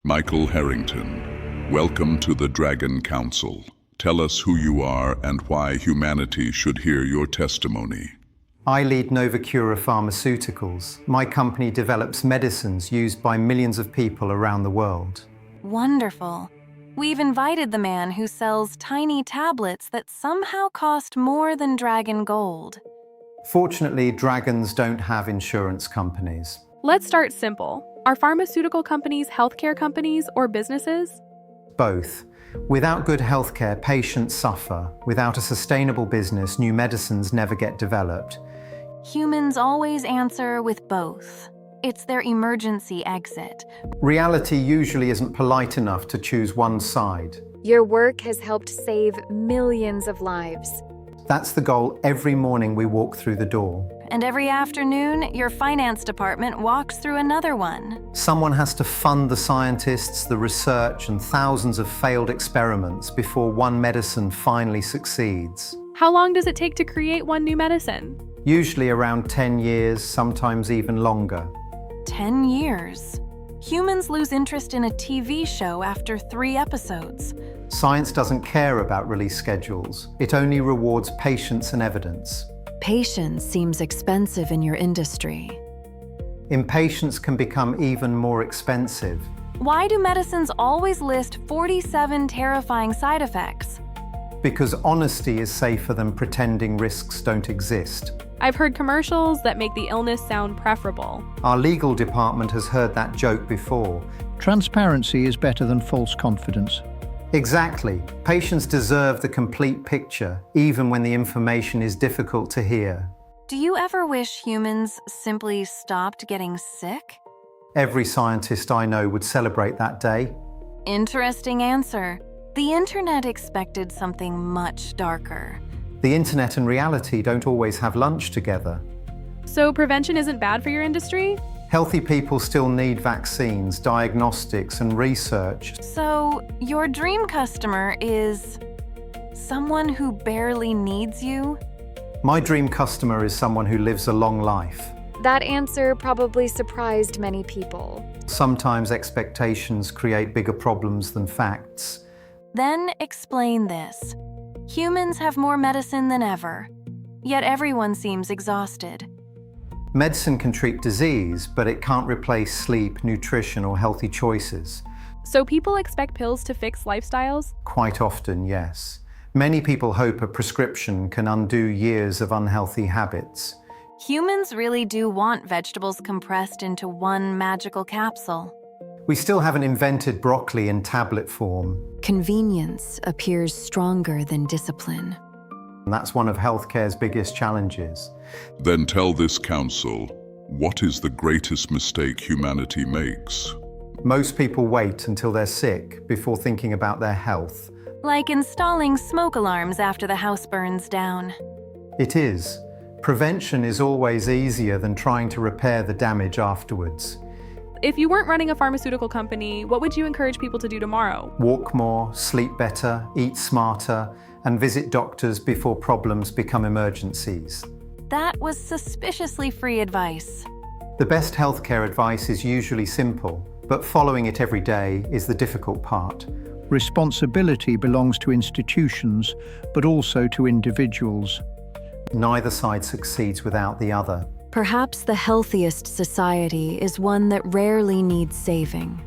Michael Harrington, welcome to the Dragon Council. Tell us who you are and why humanity should hear your testimony. I lead NovaCura Pharmaceuticals. My company develops medicines used by millions of people around the world. Wonderful. We've invited the man who sells tiny tablets that somehow cost more than dragon gold. Fortunately, dragons don't have insurance companies. Let's start simple. Are pharmaceutical companies healthcare companies or businesses? Both. Without good healthcare, patients suffer. Without a sustainable business, new medicines never get developed. Humans always answer with both. It's their emergency exit. Reality usually isn't polite enough to choose one side. Your work has helped save millions of lives. That's the goal every morning we walk through the door. And every afternoon, your finance department walks through another one. Someone has to fund the scientists, the research, and thousands of failed experiments before one medicine finally succeeds. How long does it take to create one new medicine? Usually around 10 years, sometimes even longer. 10 years. Humans lose interest in a TV show after 3 episodes. Science doesn't care about release schedules. It only rewards patience and evidence. Patience seems expensive in your industry. Impatience can become even more expensive. Why do medicines always list 47 terrifying side effects? Because honesty is safer than pretending risks don't exist. I've heard commercials that make the illness sound preferable. Our legal department has heard that joke before. Transparency is better than false confidence. Exactly. Patients deserve the complete picture, even when the information is difficult to hear. Do you ever wish humans simply stopped getting sick? Every scientist I know would celebrate that day. Interesting answer. The internet expected something much darker. The internet and reality don't always have lunch together. So prevention isn't bad for your industry? Healthy people still need vaccines, diagnostics, and research. So, your dream customer is someone who barely needs you? My dream customer is someone who lives a long life. That answer probably surprised many people. Sometimes expectations create bigger problems than facts. Then explain this. Humans have more medicine than ever, yet everyone seems exhausted. Medicine can treat disease, but it can't replace sleep, nutrition, or healthy choices. So people expect pills to fix lifestyles? Quite often, yes. Many people hope a prescription can undo years of unhealthy habits. Humans really do want vegetables compressed into one magical capsule. We still haven't invented broccoli in tablet form. Convenience appears stronger than discipline. And that's one of healthcare's biggest challenges. Then tell this council, what is the greatest mistake humanity makes? Most people wait until they're sick before thinking about their health. Like installing smoke alarms after the house burns down. It is. Prevention is always easier than trying to repair the damage afterwards. If you weren't running a pharmaceutical company, what would you encourage people to do tomorrow? Walk more, sleep better, eat smarter, and visit doctors before problems become emergencies. That was suspiciously free advice. The best healthcare advice is usually simple, but following it every day is the difficult part. Responsibility belongs to institutions, but also to individuals. Neither side succeeds without the other. Perhaps the healthiest society is one that rarely needs saving.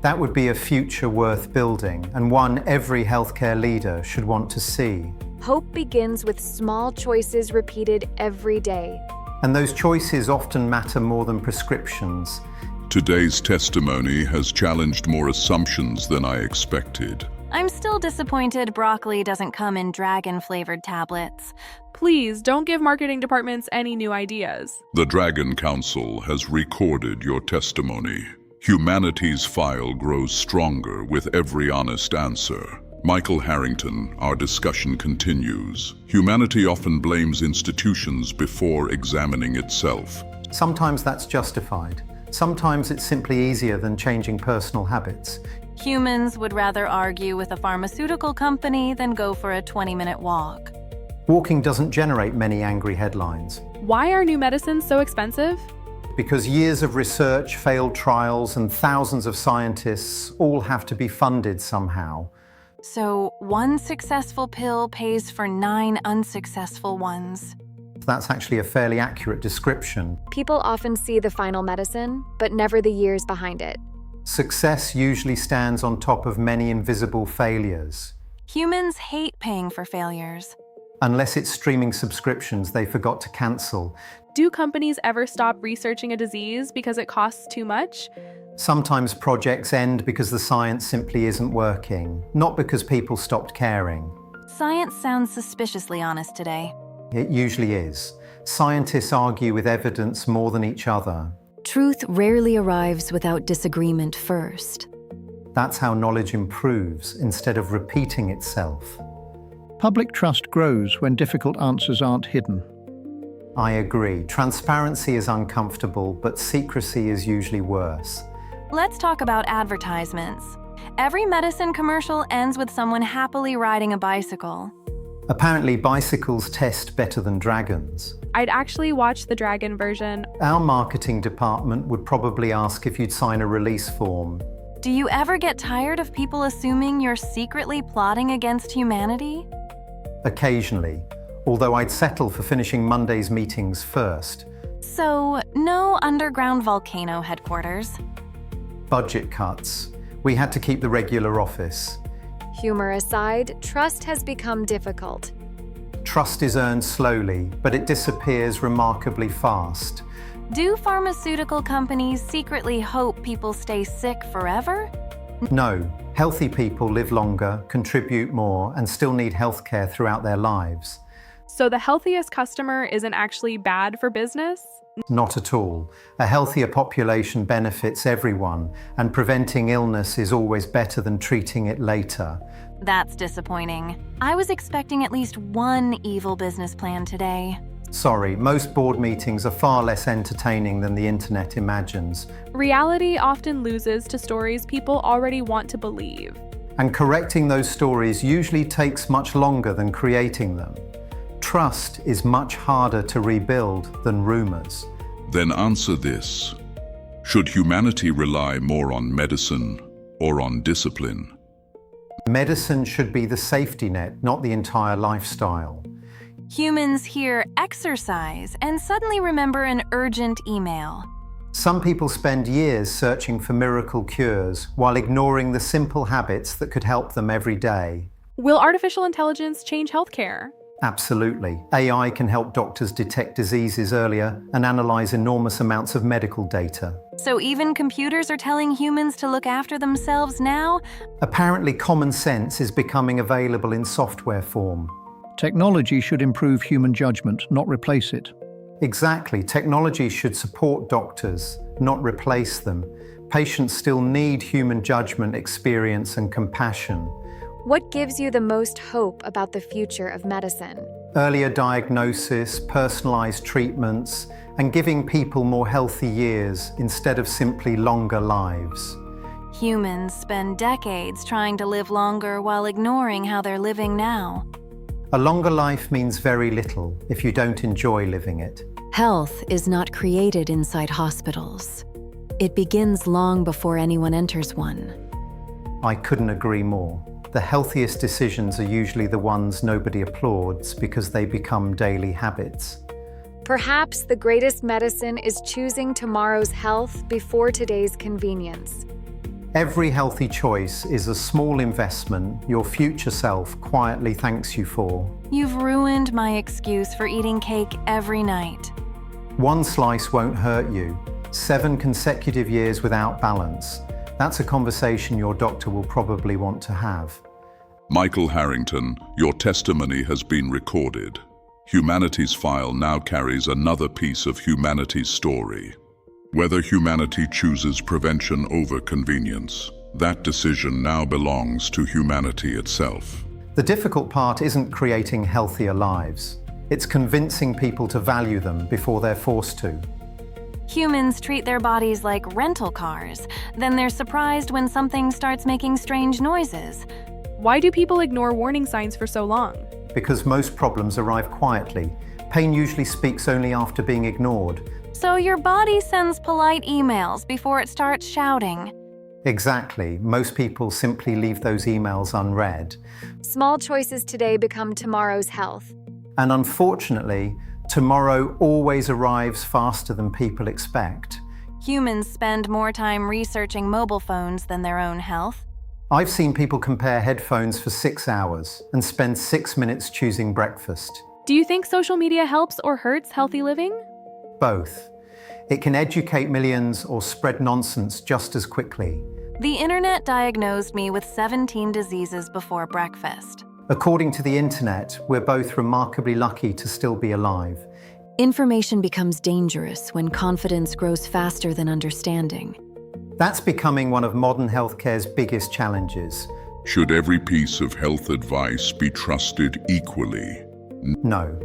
That would be a future worth building, and one every healthcare leader should want to see. Hope begins with small choices repeated every day. And those choices often matter more than prescriptions. Today's testimony has challenged more assumptions than I expected. I'm still disappointed broccoli doesn't come in dragon-flavored tablets. Please don't give marketing departments any new ideas. The Dragon Council has recorded your testimony. Humanity's file grows stronger with every honest answer. Michael Harrington, our discussion continues. Humanity often blames institutions before examining itself. Sometimes that's justified. Sometimes it's simply easier than changing personal habits. Humans would rather argue with a pharmaceutical company than go for a 20-minute walk. Walking doesn't generate many angry headlines. Why are new medicines so expensive? because years of research, failed trials, and thousands of scientists all have to be funded somehow. So, one successful pill pays for 9 unsuccessful ones. That's actually a fairly accurate description. People often see the final medicine, but never the years behind it. Success usually stands on top of many invisible failures. Humans hate paying for failures. Unless it's streaming subscriptions they forgot to cancel. Do companies ever stop researching a disease because it costs too much? Sometimes projects end because the science simply isn't working, not because people stopped caring. Science sounds suspiciously honest today. It usually is. Scientists argue with evidence more than each other. Truth rarely arrives without disagreement first. That's how knowledge improves instead of repeating itself. Public trust grows when difficult answers aren't hidden. I agree. Transparency is uncomfortable, but secrecy is usually worse. Let's talk about advertisements. Every medicine commercial ends with someone happily riding a bicycle. Apparently, bicycles test better than dragons. I'd actually watch the dragon version. Our marketing department would probably ask if you'd sign a release form. Do you ever get tired of people assuming you're secretly plotting against humanity? Occasionally, although I'd settle for finishing Monday's meetings first. So, no underground volcano headquarters. Budget cuts. We had to keep the regular office. Humor aside, trust has become difficult. Trust is earned slowly, but it disappears remarkably fast. Do pharmaceutical companies secretly hope people stay sick forever? No, healthy people live longer, contribute more, and still need healthcare throughout their lives. So the healthiest customer isn't actually bad for business? Not at all. A healthier population benefits everyone, and preventing illness is always better than treating it later. That's disappointing. I was expecting at least one evil business plan today. Sorry, most board meetings are far less entertaining than the internet imagines. Reality often loses to stories people already want to believe. And correcting those stories usually takes much longer than creating them. Trust is much harder to rebuild than rumors. Then answer this. Should humanity rely more on medicine or on discipline? Medicine should be the safety net, not the entire lifestyle. Humans hear exercise and suddenly remember an urgent email. Some people spend years searching for miracle cures while ignoring the simple habits that could help them every day. Will artificial intelligence change healthcare? Absolutely. AI can help doctors detect diseases earlier and analyze enormous amounts of medical data. So even computers are telling humans to look after themselves now? Apparently, common sense is becoming available in software form. Technology should improve human judgment, not replace it. Exactly. Technology should support doctors, not replace them. Patients still need human judgment, experience, and compassion. What gives you the most hope about the future of medicine? Earlier diagnosis, personalized treatments, and giving people more healthy years instead of simply longer lives. Humans spend decades trying to live longer while ignoring how they're living now. A longer life means very little if you don't enjoy living it. Health is not created inside hospitals. It begins long before anyone enters one. I couldn't agree more. The healthiest decisions are usually the ones nobody applauds because they become daily habits. Perhaps the greatest medicine is choosing tomorrow's health before today's convenience. Every healthy choice is a small investment your future self quietly thanks you for. You've ruined my excuse for eating cake every night. One slice won't hurt you. 7 consecutive years without balance. That's a conversation your doctor will probably want to have. Michael Harrington, your testimony has been recorded. Humanity's file now carries another piece of humanity's story. Whether humanity chooses prevention over convenience, that decision now belongs to humanity itself. The difficult part isn't creating healthier lives. It's convincing people to value them before they're forced to. Humans treat their bodies like rental cars. Then they're surprised when something starts making strange noises. Why do people ignore warning signs for so long? Because most problems arrive quietly. Pain usually speaks only after being ignored. So your body sends polite emails before it starts shouting. Exactly. Most people simply leave those emails unread. Small choices today become tomorrow's health. And unfortunately, tomorrow always arrives faster than people expect. Humans spend more time researching mobile phones than their own health. I've seen people compare headphones for 6 hours and spend 6 minutes choosing breakfast. Do you think social media helps or hurts healthy living? Both. It can educate millions or spread nonsense just as quickly. The internet diagnosed me with 17 diseases before breakfast. According to the internet, we're both remarkably lucky to still be alive. Information becomes dangerous when confidence grows faster than understanding. That's becoming one of modern healthcare's biggest challenges. Should every piece of health advice be trusted equally? No.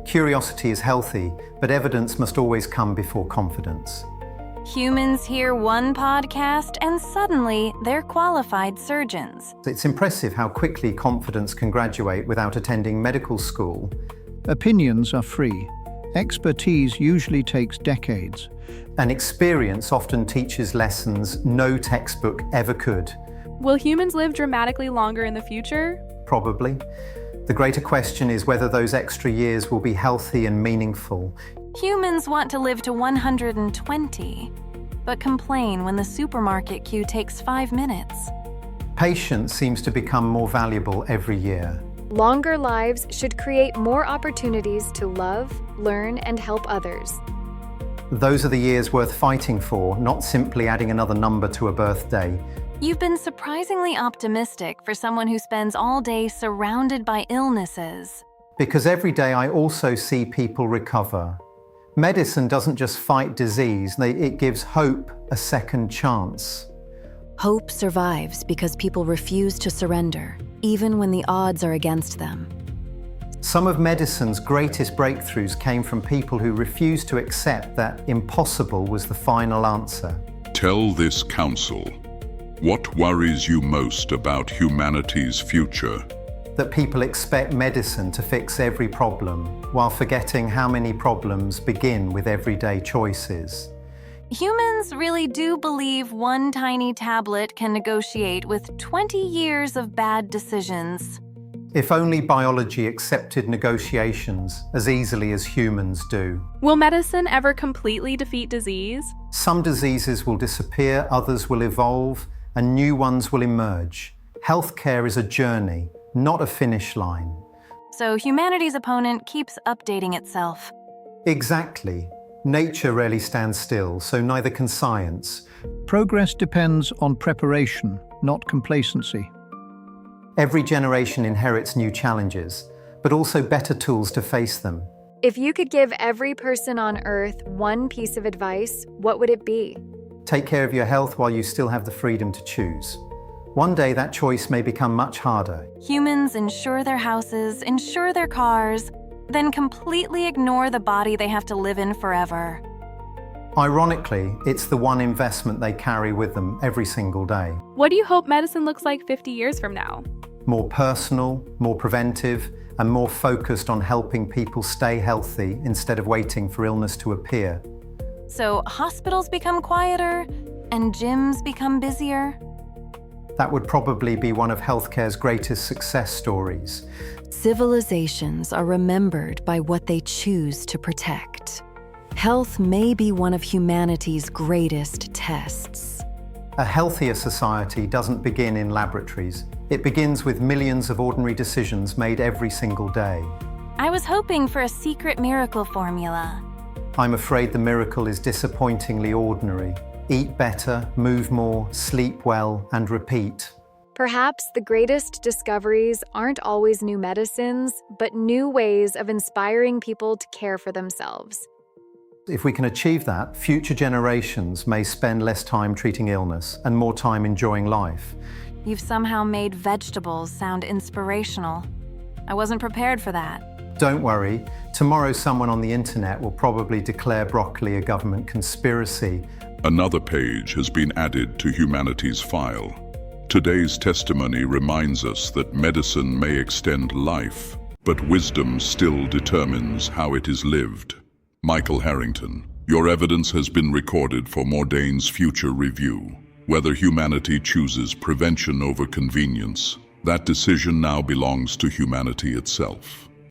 Curiosity is healthy, but evidence must always come before confidence. Humans hear one podcast and suddenly they're qualified surgeons. It's impressive how quickly confidence can graduate without attending medical school. Opinions are free. Expertise usually takes decades. And experience often teaches lessons no textbook ever could. Will humans live dramatically longer in the future? Probably. The greater question is whether those extra years will be healthy and meaningful. Humans want to live to 120, but complain when the supermarket queue takes 5 minutes. Patience seems to become more valuable every year. Longer lives should create more opportunities to love, learn, and help others. Those are the years worth fighting for, not simply adding another number to a birthday. You've been surprisingly optimistic for someone who spends all day surrounded by illnesses. Because every day I also see people recover. Medicine doesn't just fight disease, it gives hope a second chance. Hope survives because people refuse to surrender, even when the odds are against them. Some of medicine's greatest breakthroughs came from people who refused to accept that impossible was the final answer. Tell this council, what worries you most about humanity's future? That people expect medicine to fix every problem, while forgetting how many problems begin with everyday choices. Humans really do believe one tiny tablet can negotiate with 20 years of bad decisions. If only biology accepted negotiations as easily as humans do. Will medicine ever completely defeat disease? Some diseases will disappear, others will evolve, and new ones will emerge. Healthcare is a journey, not a finish line. So humanity's opponent keeps updating itself. Exactly. Nature rarely stands still, so neither can science. Progress depends on preparation, not complacency. Every generation inherits new challenges, but also better tools to face them. If you could give every person on Earth one piece of advice, what would it be? Take care of your health while you still have the freedom to choose. One day that choice may become much harder. Humans insure their houses, insure their cars, then completely ignore the body they have to live in forever. Ironically, it's the one investment they carry with them every single day. What do you hope medicine looks like 50 years from now? More personal, more preventive, and more focused on helping people stay healthy instead of waiting for illness to appear. So hospitals become quieter and gyms become busier? That would probably be one of healthcare's greatest success stories. Civilizations are remembered by what they choose to protect. Health may be one of humanity's greatest tests. A healthier society doesn't begin in laboratories. It begins with millions of ordinary decisions made every single day. I was hoping for a secret miracle formula. I'm afraid the miracle is disappointingly ordinary. Eat better, move more, sleep well, and repeat. Perhaps the greatest discoveries aren't always new medicines, but new ways of inspiring people to care for themselves. If we can achieve that, future generations may spend less time treating illness and more time enjoying life. You've somehow made vegetables sound inspirational. I wasn't prepared for that. Don't worry, tomorrow someone on the internet will probably declare broccoli a government conspiracy. Another page has been added to humanity's file. Today's testimony reminds us that medicine may extend life, but wisdom still determines how it is lived. Michael Harrington. Your evidence has been recorded for Mordane's future review. Whether humanity chooses prevention over convenience, that decision now belongs to humanity itself.